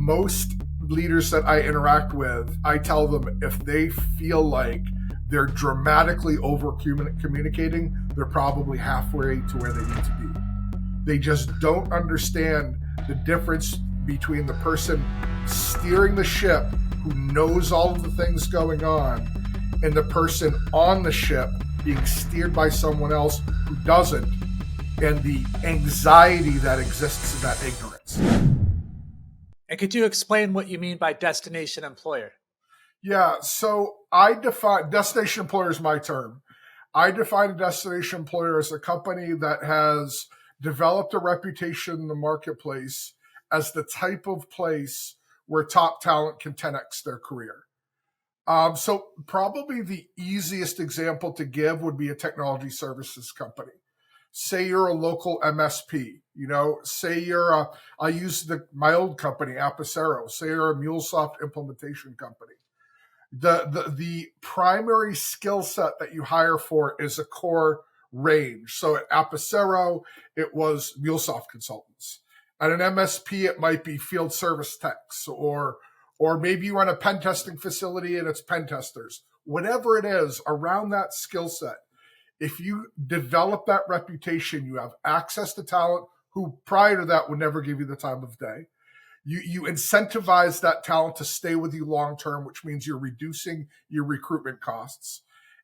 most leaders that I interact with, I tell them if they feel like they're dramatically over communicating, they're probably halfway to where they need to be. They just don't understand the difference between the person steering the ship who knows all of the things going on and the person on the ship being steered by someone else who doesn't, and the anxiety that exists in that ignorance. And could you explain what you mean by destination employer? Yeah, so I define destination employer is my term. I define a destination employer as a company that has developed a reputation in the marketplace as the type of place where top talent can 10x their career. So probably the easiest example to give would be a technology services company. Say you're a local MSP, say you're I use my old company, Apicero. Say you're a MuleSoft implementation company. The primary skill set that you hire for is a core range. So at Apicero, it was MuleSoft consultants. At an MSP, it might be field service techs, or maybe you run a pen testing facility and it's pen testers. Whatever it is around that skill set, if you develop that reputation, you have access to talent who prior to that would never give you the time of day. You incentivize that talent to stay with you long term, which means you're reducing your recruitment costs.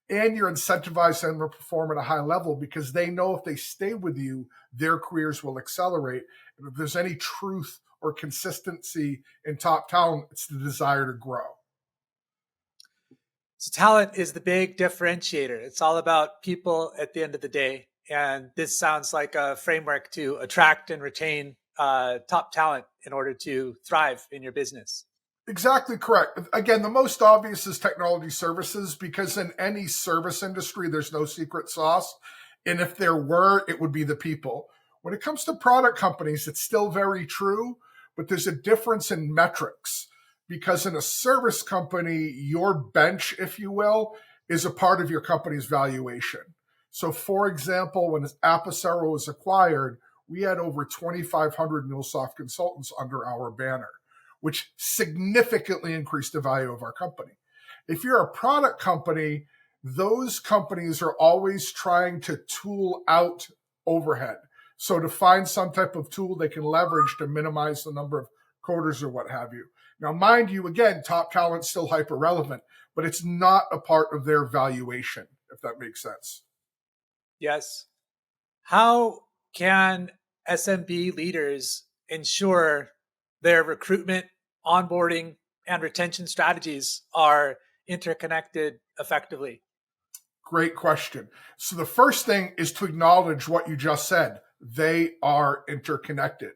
And you're incentivizing them to perform at a high level because they know if they stay with you, their careers will accelerate. And if there's any truth or consistency in top talent, it's the desire to grow. So talent is the big differentiator. It's all about people at the end of the day. And this sounds like a framework to attract and retain top talent in order to thrive in your business. Exactly correct. Again, the most obvious is technology services, because in any service industry, there's no secret sauce. And if there were, it would be the people. When it comes to product companies, it's still very true, but there's a difference in metrics, because in a service company, your bench, if you will, is a part of your company's valuation. So for example, when Apicero was acquired, we had over 2,500 MuleSoft consultants under our banner, which significantly increased the value of our company. If you're a product company, those companies are always trying to tool out overhead. So to find some type of tool they can leverage to minimize the number of coders or what have you. Now, mind you, again, top talent's still hyper relevant, but it's not a part of their valuation, if that makes sense. Yes. How can SMB leaders ensure their recruitment, onboarding, and retention strategies are interconnected effectively? Great question. So the first thing is to acknowledge what you just said. They are interconnected.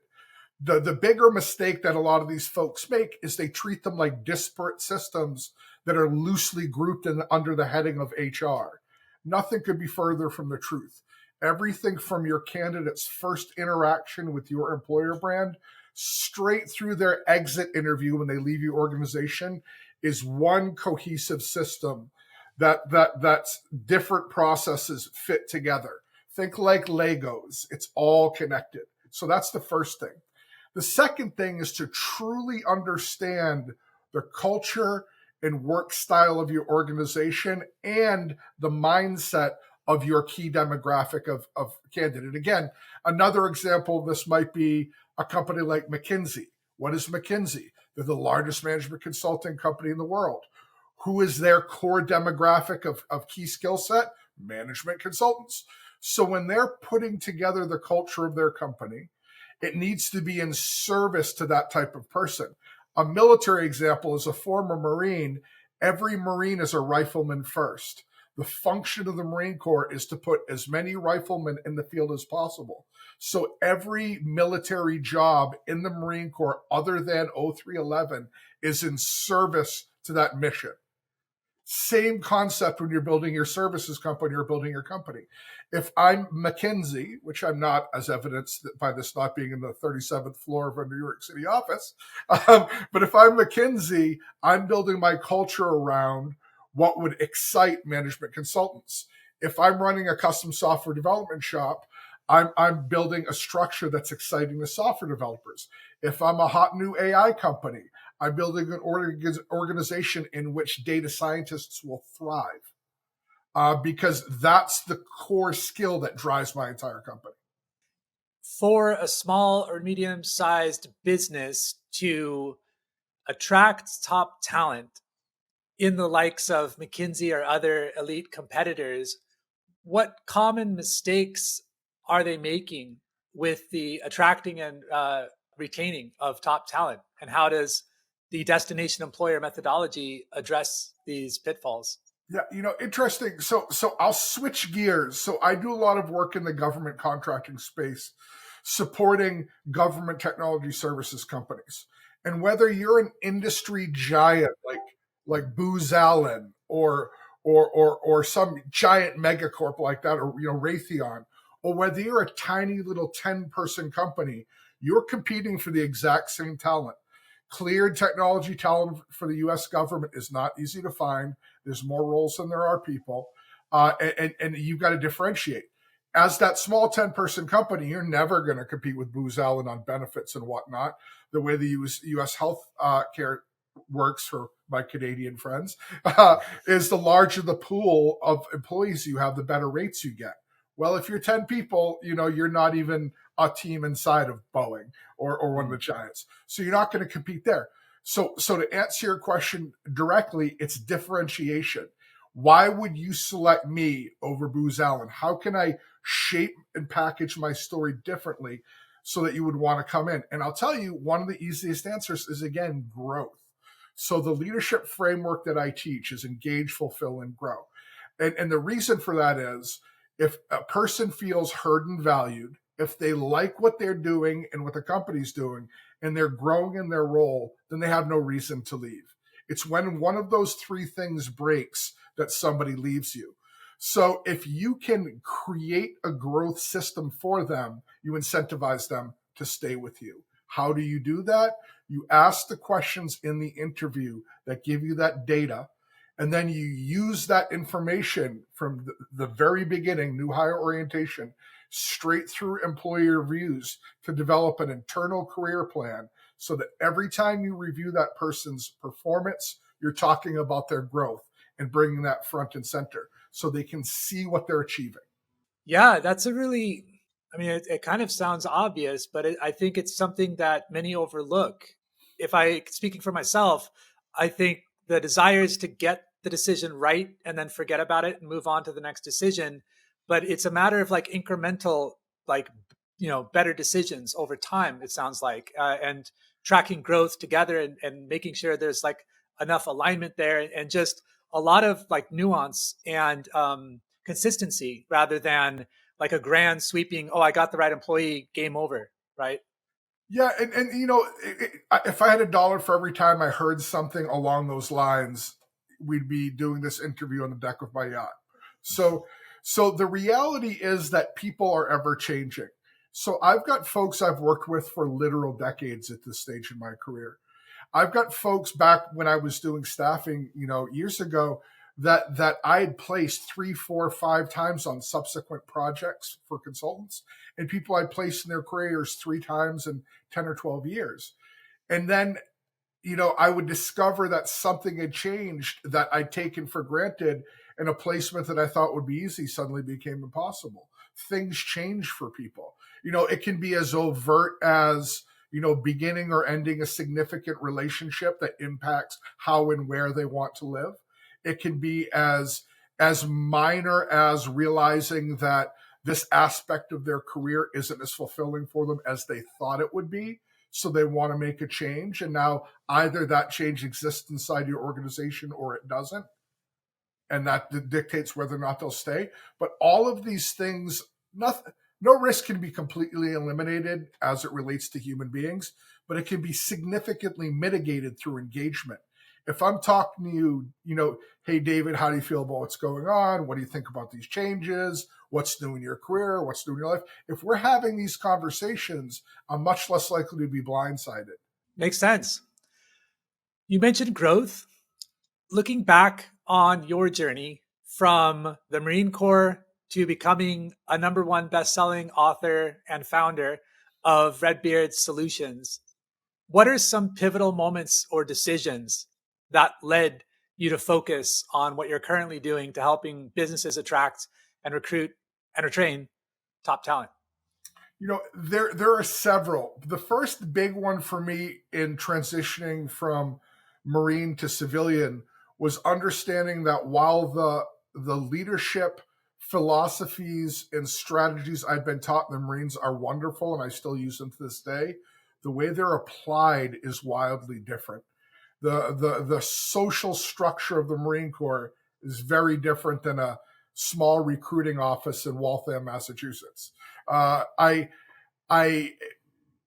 The bigger mistake that a lot of these folks make is they treat them like disparate systems that are loosely grouped under the heading of HR. Nothing could be further from the truth. Everything from your candidate's first interaction with your employer brand straight through their exit interview when they leave your organization is one cohesive system that's different processes fit together. Think like Legos. It's all connected. So that's the first thing. The second thing is to truly understand the culture and work style of your organization and the mindset of your key demographic of candidate. Again, another example of this might be a company like McKinsey. What is McKinsey? They're the largest management consulting company in the world. Who is their core demographic of key skill set? Management consultants. So when they're putting together the culture of their company, it needs to be in service to that type of person. A military example is a former Marine. Every Marine is a rifleman first. The function of the Marine Corps is to put as many riflemen in the field as possible. So every military job in the Marine Corps other than 0311 is in service to that mission. Same concept when you're building your services company or building your company. If I'm McKinsey, which I'm not, as evidenced by this not being in the 37th floor of a New York City office, but if I'm McKinsey, I'm building my culture around what would excite management consultants. If I'm running a custom software development shop, I'm building a structure that's exciting to software developers. If I'm a hot new AI company, I'm building an organization in which data scientists will thrive, because that's the core skill that drives my entire company. For a small or medium-sized business to attract top talent in the likes of McKinsey or other elite competitors, what common mistakes are they making with the attracting and retaining of top talent? And how does the destination employer methodology address these pitfalls? Yeah, interesting. So I'll switch gears. So I do a lot of work in the government contracting space, supporting government technology services companies. And whether you're an industry giant like Booz Allen or some giant megacorp like that, or Raytheon, or whether you're a tiny little 10-person company, you're competing for the exact same talent. Cleared technology talent for the US government is not easy to find. There's more roles than there are people. And you've got to differentiate. As that small 10-person company, you're never going to compete with Booz Allen on benefits and whatnot, the way the US health care works for my Canadian friends, is the larger the pool of employees you have, the better rates you get. Well, if you're 10 people, you're not even a team inside of Boeing or one of the giants. So you're not going to compete there. So to answer your question directly, it's differentiation. Why would you select me over Booz Allen? How can I shape and package my story differently so that you would want to come in? And I'll tell you, one of the easiest answers is, again, growth. So the leadership framework that I teach is engage, fulfill, and grow. And the reason for that is, if a person feels heard and valued, if they like what they're doing and what the company's doing, and they're growing in their role, then they have no reason to leave. It's when one of those three things breaks that somebody leaves you. So if you can create a growth system for them, you incentivize them to stay with you. How do you do that? You ask the questions in the interview that give you that data, and then you use that information from the very beginning, new hire orientation, straight through employee reviews to develop an internal career plan, so that every time you review that person's performance, you're talking about their growth and bringing that front and center so they can see what they're achieving. Yeah, that's a really, I mean, it kind of sounds obvious, but I think it's something that many overlook. If speaking for myself, I think the desire is to get the decision right and then forget about it and move on to the next decision. But it's a matter of like incremental, like, better decisions over time, it sounds like, and tracking growth together and making sure there's like enough alignment there, and just a lot of like nuance and consistency rather than like a grand sweeping, oh, I got the right employee, game over, right? Yeah, and if I had $1 for every time I heard something along those lines, we'd be doing this interview on the deck of my yacht. So the reality is that people are ever changing. So I've got folks I've worked with for literal decades at this stage in my career. I've got folks back when I was doing staffing, years ago, that I had placed 3, 4, 5 times on subsequent projects for consultants, and people I'd placed in their careers 3 times in 10 or 12 years. And then, I would discover that something had changed that I'd taken for granted, and a placement that I thought would be easy suddenly became impossible. Things change for people. It can be as overt as, beginning or ending a significant relationship that impacts how and where they want to live. It can be as minor as realizing that this aspect of their career isn't as fulfilling for them as they thought it would be. So they want to make a change. And now either that change exists inside your organization or it doesn't. And that dictates whether or not they'll stay. But all of these things, no risk can be completely eliminated as it relates to human beings, but it can be significantly mitigated through engagement. If I'm talking to you, hey, David, how do you feel about what's going on? What do you think about these changes? What's new in your career? What's new in your life? If we're having these conversations, I'm much less likely to be blindsided. Makes sense. You mentioned growth. Looking back on your journey from the Marine Corps to becoming a #1 best-selling author and founder of Redbeard Solutions, what are some pivotal moments or decisions that led you to focus on what you're currently doing to helping businesses attract and recruit and retrain top talent? There are several. The first big one for me in transitioning from Marine to civilian was understanding that while the leadership philosophies and strategies I've been taught in the Marines are wonderful and I still use them to this day, the way they're applied is wildly different. The social structure of the Marine Corps is very different than a small recruiting office in Waltham, Massachusetts. I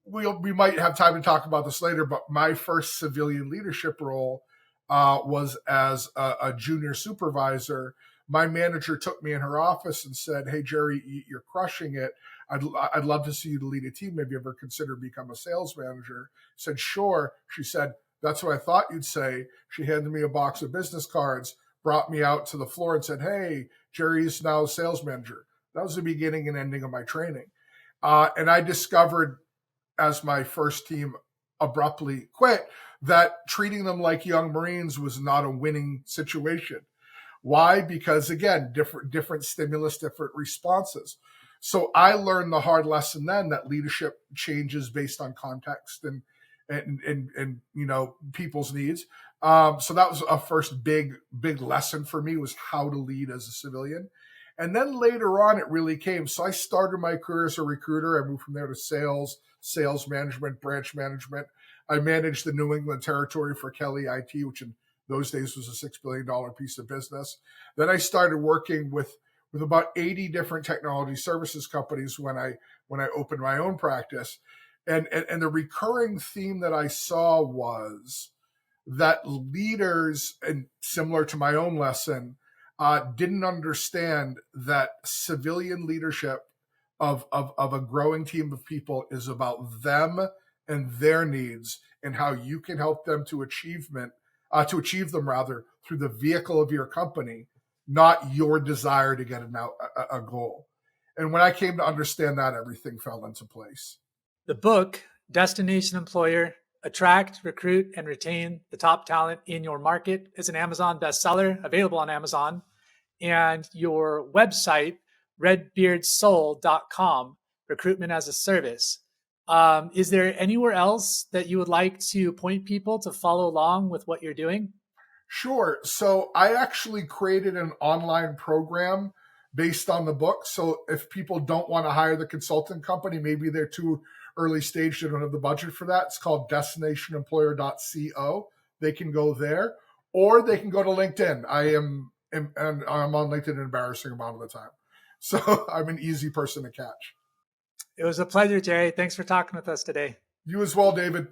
we might have time to talk about this later, but my first civilian leadership role was as a junior supervisor. My manager took me in her office and said, "Hey, Gerry, you're crushing it. I'd love to see you to lead a team. Have you ever considered become a sales manager?" I said, "Sure." She said, "That's what I thought you'd say." She handed me a box of business cards, brought me out to the floor and said, "Hey, Gerry's now a sales manager." That was the beginning and ending of my training. And I discovered as my first team abruptly quit that treating them like young Marines was not a winning situation. Why? Because again, different stimulus, different responses. So I learned the hard lesson then that leadership changes based on context and people's needs. So that was a first big lesson for me, was how to lead as a civilian. And then later on, it really came. So I started my career as a recruiter. I moved from there to sales management, branch management. I managed the New England territory for Kelly IT, which in those days was a $6 billion piece of business. Then I started working with about 80 different technology services companies when I opened my own practice. And the recurring theme that I saw was that leaders, and similar to my own lesson, didn't understand that civilian leadership of a growing team of people is about them and their needs and how you can help them to achieve them rather through the vehicle of your company, not your desire to get a goal. And when I came to understand that, everything fell into place. The book, Destination Employer: Attract, Recruit, and Retain the Top Talent in Your Market, is an Amazon bestseller, available on Amazon. And your website, redbeardsoul.com, recruitment as a service. Is there anywhere else that you would like to point people to follow along with what you're doing? Sure. So I actually created an online program based on the book. So if people don't want to hire the consulting company, maybe they're too early stage, they don't have the budget for that. It's called destinationemployer.co. They can go there, or they can go to LinkedIn. And I'm on LinkedIn an embarrassing amount of the time. So I'm an easy person to catch. It was a pleasure, Gerry. Thanks for talking with us today. You as well, David.